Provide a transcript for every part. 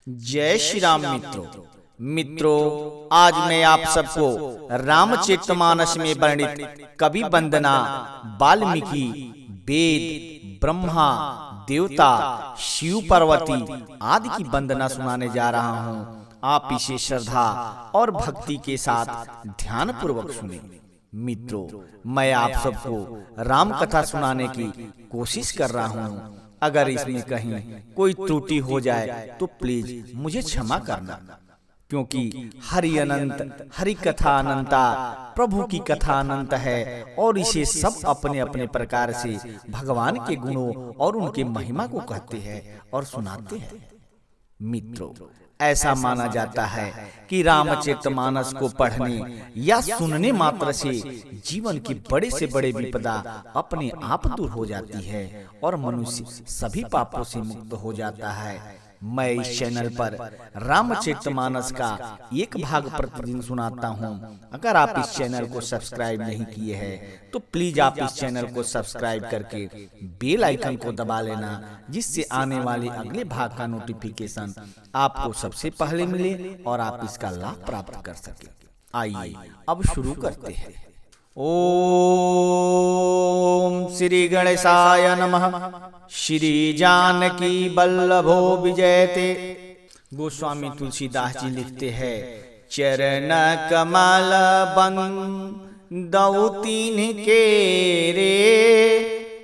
जय श्री राम मित्रों, आज मैं आप सबको रामचरितमानस में वर्णित कवि वंदना वाल्मीकि वेद ब्रह्मा देवता शिव पार्वती आदि की वंदना सुनाने जा रहा हूँ। आप इसे श्रद्धा और भक्ति के साथ ध्यान पूर्वक सुने। मित्रों, मैं आप सबको राम कथा सुनाने की कोशिश कर रहा हूँ। अगर इसमें कहीं कोई त्रुटि हो जाए तो प्लीज मुझे क्षमा करना, क्योंकि हरि अनंत हरि कथा अनंता, प्रभु की कथा अनंत है और इसे सब अपने अपने प्रकार से भगवान के गुणों और उनके महिमा को कहते हैं और सुनाते हैं। मित्रों, ऐसा माना जाता है कि रामचरितमानस को पढ़ने या सुनने मात्र से जीवन की बड़े से बड़े विपदा अपने आप दूर हो जाती है और मनुष्य सभी पापों से मुक्त हो जाता है। मैं इस चैनल पर रामचरितमानस का एक भाग प्रतिदिन सुनाता हूँ। अगर आप इस चैनल को सब्सक्राइब नहीं किए हैं तो प्लीज आप इस चैनल को सब्सक्राइब करके बेल आइकन को दबा लेना, जिससे आने वाले अगले भाग का नोटिफिकेशन आपको सबसे पहले मिले और आप इसका लाभ प्राप्त कर सके। आइए अब शुरू करते हैं। ओम श्री गणेशाय नमः। श्री जानकी वल्लभो विजयते। गोस्वामी तुलसीदास जी लिखते हैं, चरण कमल बंदौ तीन के रे,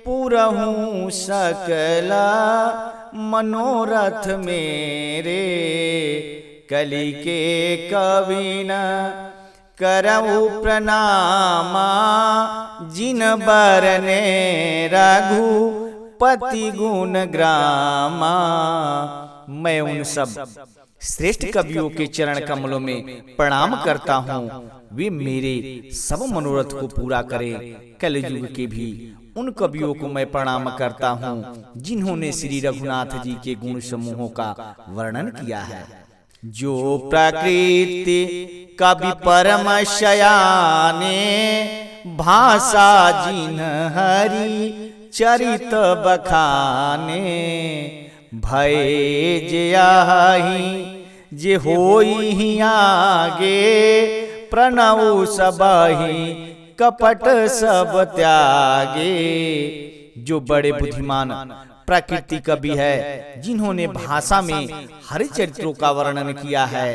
पुरहूँ सकल मनोरथ मेरे, कलि के कविन करऊ प्रणामा, जिन बरने रघुपति गुण ग्रामा। मैं उन सब श्रेष्ठ कवियों के चरण कमलों में प्रणाम करता हूँ। वे मेरे सब मनोरथ को पूरा करें। कलयुग के भी उन कवियों को मैं प्रणाम करता हूँ जिन्होंने श्री रघुनाथ जी के गुण समूहों का वर्णन किया है। जो प्रकृति कवि परम शयाने, भाषा जिन हरि चरित बखाने, भय जे होई ही आगे, प्रणव सबहि कपट सब त्यागे। जो बड़े बुद्धिमान प्रकृति कवि है, जिन्होंने भाषा में हरि चरित्रों का वर्णन किया है,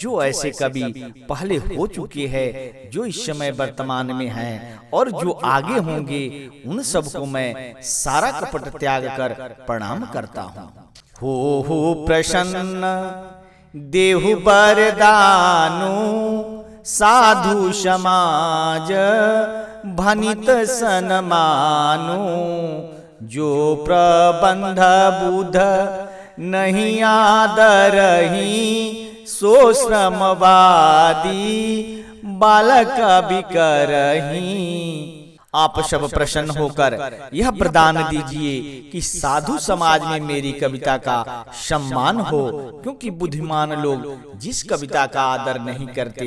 जो ऐसे कवि पहले हो चुके हैं, जो इस समय वर्तमान में हैं और जो आगे होंगे, उन सबको मैं सारा कपट त्याग कर प्रणाम करता हूँ। हो प्रसन्न देहु बरदानु, साधु समाज भनित सनमानु, जो प्रबंध बुध नहीं आदरही, सो श्रमवादी बालक बिकरही। आप सब प्रसन्न होकर यह प्रदान दीजिए कि साधु समाज में मेरी कविता का सम्मान हो, क्योंकि बुद्धिमान लोग जिस कविता का आदर नहीं करते,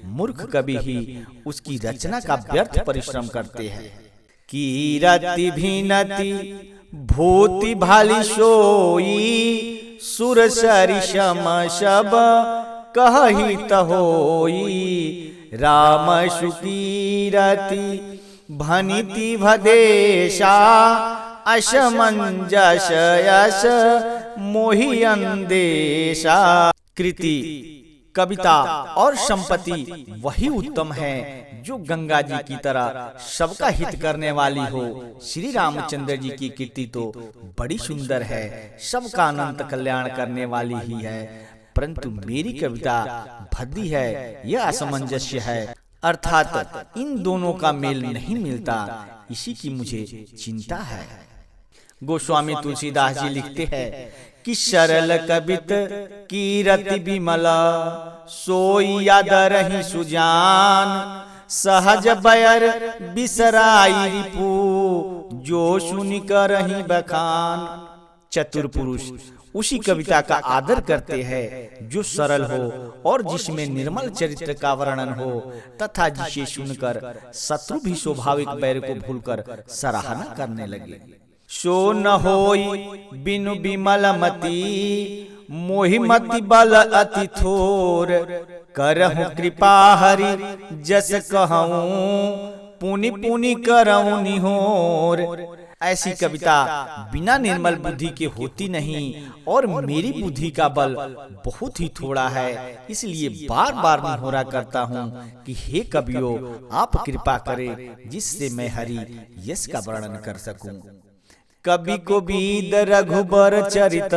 मूर्ख कवि ही उसकी रचना का व्यर्थ परिश्रम करते हैं। कीरति भिनति भूति भाली सोई, सुर सरिसम सब कहहित होई, राम सुकीरति भनिति भदेशा, असमंजस यश मोहि अंदेशा। कृति कविता और संपत्ति वही उत्तम है जो गंगा जी की तरह सबका हित करने वाली हो। श्री रामचंद्र जी की कीर्ति तो बड़ी सुंदर है, सबका अनंत कल्याण करने वाली ही है, परंतु मेरी कविता भद्दी है, यह असमंजस्य है, अर्थात इन दोनों का मेल नहीं मिलता। इसी की मुझे चिंता है। गोस्वामी तुलसीदास जी लिखते हैं कि सरल कवित कीरति विमला, सोई आदरहि सुजान, सहज बयर बिसराई रिपु, जो सुनि करहि बखान। चतुर पुरुष उसी कविता का आदर करते हैं जो सरल हो और जिसमें निर्मल चरित्र का वर्णन हो, तथा जिसे सुनकर शत्रु भी स्वाभाविक बैर को भूलकर सराहना करने लगे। सो न होई बिनु बिमल मती, मोहि मति बल अति थोर, करहु कृपा हरि जस कहूँ, पुनि पुनि करऊँ निहोर। ऐसी कविता बिना निर्मल बुद्धि के होती नहीं और मेरी बुद्धि का बल बहुत ही थोड़ा है, इसलिए बार बार निहोरा करता हूँ कि हे कवियों, आप कृपा करें जिससे मैं हरि यश का वर्णन कर सकूं। कवि को बीद रघुबर चरित,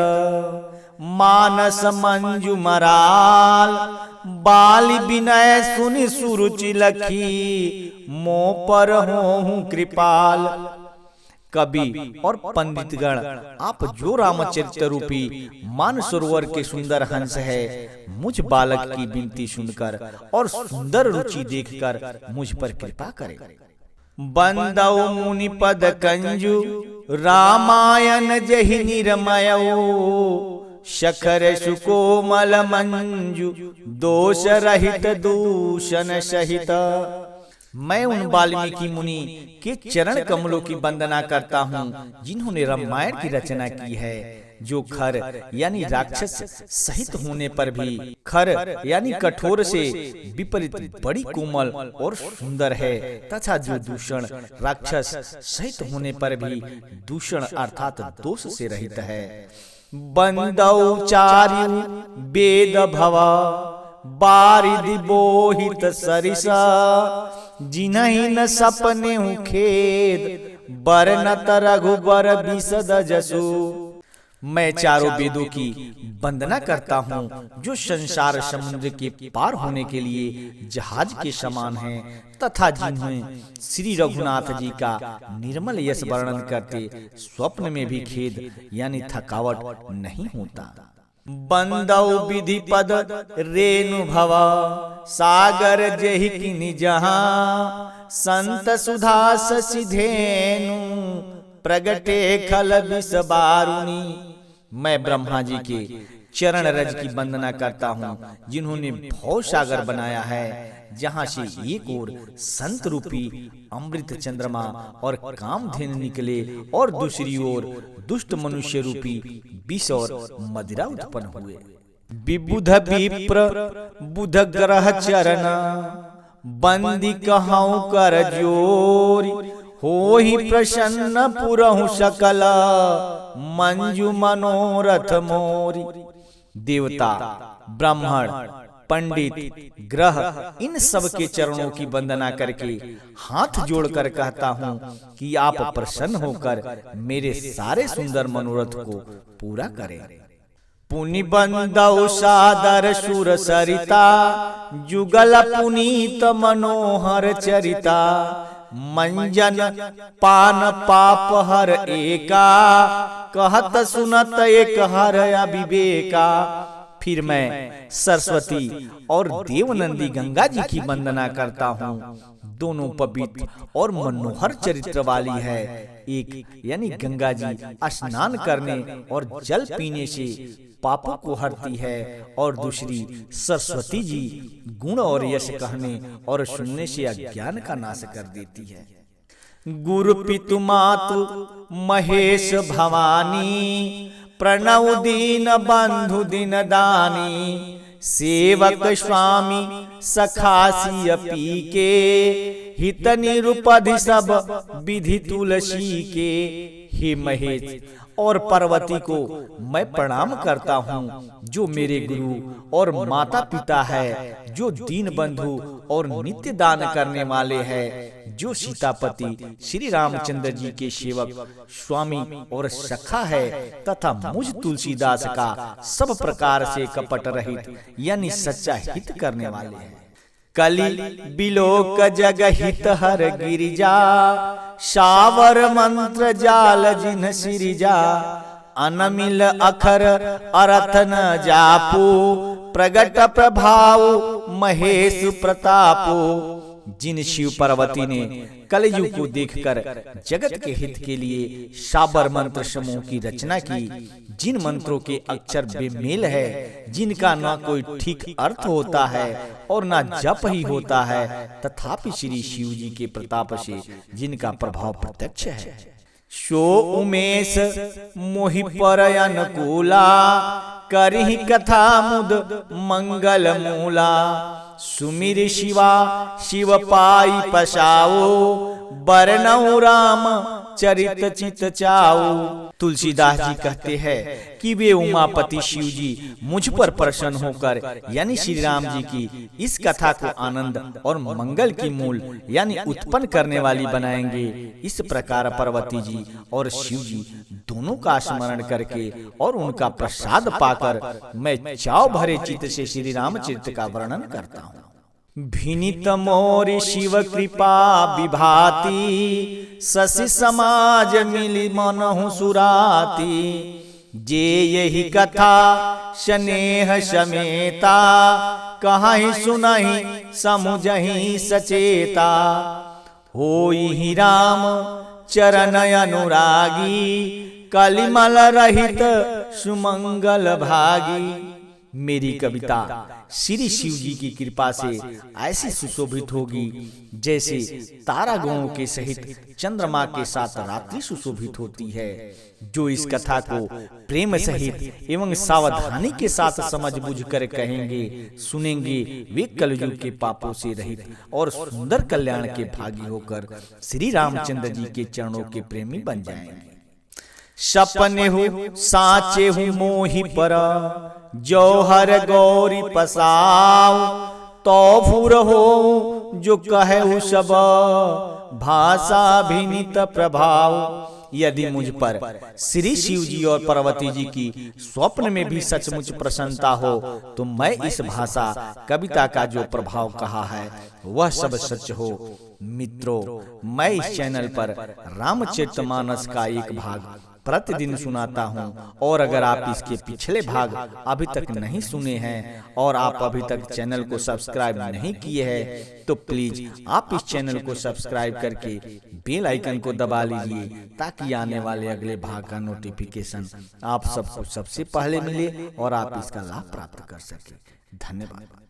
मानस मंजू मराल, बाली विनय सुनि सुरुचि लखी, मोह पर होहूं कृपाल। कवि और पंडितगण, आप जो रामचरित रूपी मानसरोवर के सुंदर हंस है, मुझ बालक की विनती सुनकर और सुंदर रुचि देखकर मुझ पर कृपा करें। बंदौ मुनि पद कंजु, रामायण जहि निरमयो, शखर सुकोमल मंजु, दोष रहित दूषण सहित। मैं उन वाल्मीकि मुनि के चरण कमलों की वंदना करता हूँ जिन्होंने रामायण की रचना की है, जो खर यानी राक्षस सहित होने पर भी, खर यानी कठोर से विपरीत बड़ी कोमल और सुंदर है, तथा जो दूषण राक्षस सहित होने पर भी दूषण अर्थात दोष से रहित है। बंदौ चार्यु वेद भवा, बारिधि बोहित सरिसा, जिन्हि न सपने खेद, बरनत रघुबर बिसद जसु। मैं चारों वेदों की वंदना करता हूँ जो संसार समुद्र के पार होने के लिए जहाज के समान हैं, तथा जिन्हें श्री रघुनाथ जी का निर्मल यश वर्णन करते स्वप्न में भी खेद यानी थकावट नहीं होता। बंदौ विधि पद रेणु भवा, सागर जेहि किनि जहाँ, संत सुधा शशि धेनु, प्रगटे खल विष बारुणी। मैं ब्रह्मा जी के चरण रज की वंदना करता हूँ जिन्होंने भव सागर बनाया है, जहाँ से एक ओर संत रूपी अमृत चंद्रमा और कामधेनु निकले और दूसरी ओर दुष्ट मनुष्य रूपी विष और मदिरा उत्पन्न हुए। विबुध विप्र बुध ग्रह चरण, बंदी कहूँ कर जोरी, होहि प्रसन्न पुरहु सकल, मंजू मनोरथ मोरी। देवता, ब्राह्मण, पंडित, ग्रह, इन सब के चरणों की वंदना करके हाथ जोड़कर कहता हूँ कि आप प्रसन्न होकर मेरे सारे सुंदर मनोरथ को पूरा करें। पुनि बंदौ सादर सुर सरिता, जुगल पुनीत मनोहर चरिता, मंजन पान पाप हर एका, कहत सुनत एक हर अविवेका। फिर मैं सरस्वती और देवनंदी गंगा जी की वंदना करता हूँ, दोनों पवित्र और मनोहर चरित्र वाली है। एक यानी गंगा जी स्नान करने और जल पीने से पापों को हरती है, और दूसरी सरस्वती जी गुण और यश कहने और सुनने से अज्ञान का नाश कर देती है। गुरु पितु मातु महेश भवानी, प्रणव दीन बंधु दिन दानी, सेवक स्वामी सखासी पी के, हित निरुपधि सब विधि तुलसी के। हे महेश और पार्वती को मैं प्रणाम करता हूँ, जो मेरे गुरु और माता पिता है, जो दीन बंधु और नित्य दान करने वाले हैं, जो सीतापति श्री रामचंद्र जी के सेवक स्वामी और सखा है, तथा मुझ तुलसीदास का सब प्रकार से कपट रहित यानी सच्चा हित करने वाले हैं। कलि बिलोक जग हित हर गिरिजा, शावर मंत्र जाल जिन सिरिजा, अनमिल अखर अरथ न जापो, प्रगट प्रभाव महेश प्रतापो। जिन शिव पार्वती ने कलयुग को देखकर जगत के हित के लिए शाबर मंत्र समूह की रचना की, जिन मंत्रों के अक्षर बेमेल है, जिनका न कोई ठीक अर्थ होता है और न जप ही होता है, तथापि श्री शिव जी के प्रताप से जिनका प्रभाव प्रत्यक्ष है। सो उमेश मोहि पर अनुकूला, करहि कथा मुद मंगल मूला। सुमिर शिवा शिव पाई पसाओ, बरनऊ राम चरित चित चाओ। तुलसीदास जी कहते हैं कि वे उमापति शिव जी मुझ पर प्रसन्न होकर यानी श्री राम जी की इस कथा को आनंद और मंगल की मूल यानी उत्पन्न करने वाली बनाएंगे। इस प्रकार पार्वती जी और शिव जी दोनों का स्मरण करके और उनका प्रसाद पाकर मैं चाव भरे चित्त से श्री रामचरित्र का वर्णन करता हूँ। भिनित मोरि शिव कृपा विभाति, शशि समाज मिली मनहु सुराती। जे यही कथा स्नेह समेता, कहीं सुनहि समुझहि सचेता। होई राम चरण अनुरागी, कलिमल रहित सुमंगल भागी। मेरी कविता श्री शिव जी की कृपा से ऐसी सुशोभित होगी जैसे तारा गणों के सहित चंद्रमा के साथ रात्रि सुशोभित होती है। जो इस कथा को प्रेम सहित एवं सावधानी के साथ समझ बुझ कर कहेंगे सुनेंगे, वे कलयुग के पापों से रहित और सुंदर कल्याण के भागी होकर श्री रामचंद्र जी के चरणों के प्रेमी बन जाएंगे। सपने हो साचे हूँ मोहि पर, जौहर गौरी पसाओ। तो फुर हो जो कहे सब, भाषा भिनित प्रभाव। यदि मुझ पर श्री शिव जी और पार्वती जी की स्वप्न में भी सचमुच प्रसन्नता हो तो मैं इस भाषा कविता का जो प्रभाव कहा है वह सब सच हो। मित्रों, मैं इस चैनल पर रामचरितमानस का एक भाग प्रतिदिन सुनाता हूं, और अगर आप इसके पिछले भाग अभी तक नहीं सुने हैं और आप अभी तक चैनल को सब्सक्राइब नहीं किए हैं तो प्लीज आप इस चैनल को सब्सक्राइब करके बेल आइकन को दबा लीजिए ताकि आने वाले अगले भाग का नोटिफिकेशन आप सबको सबसे पहले मिले और आप इसका लाभ प्राप्त कर सके। धन्यवाद।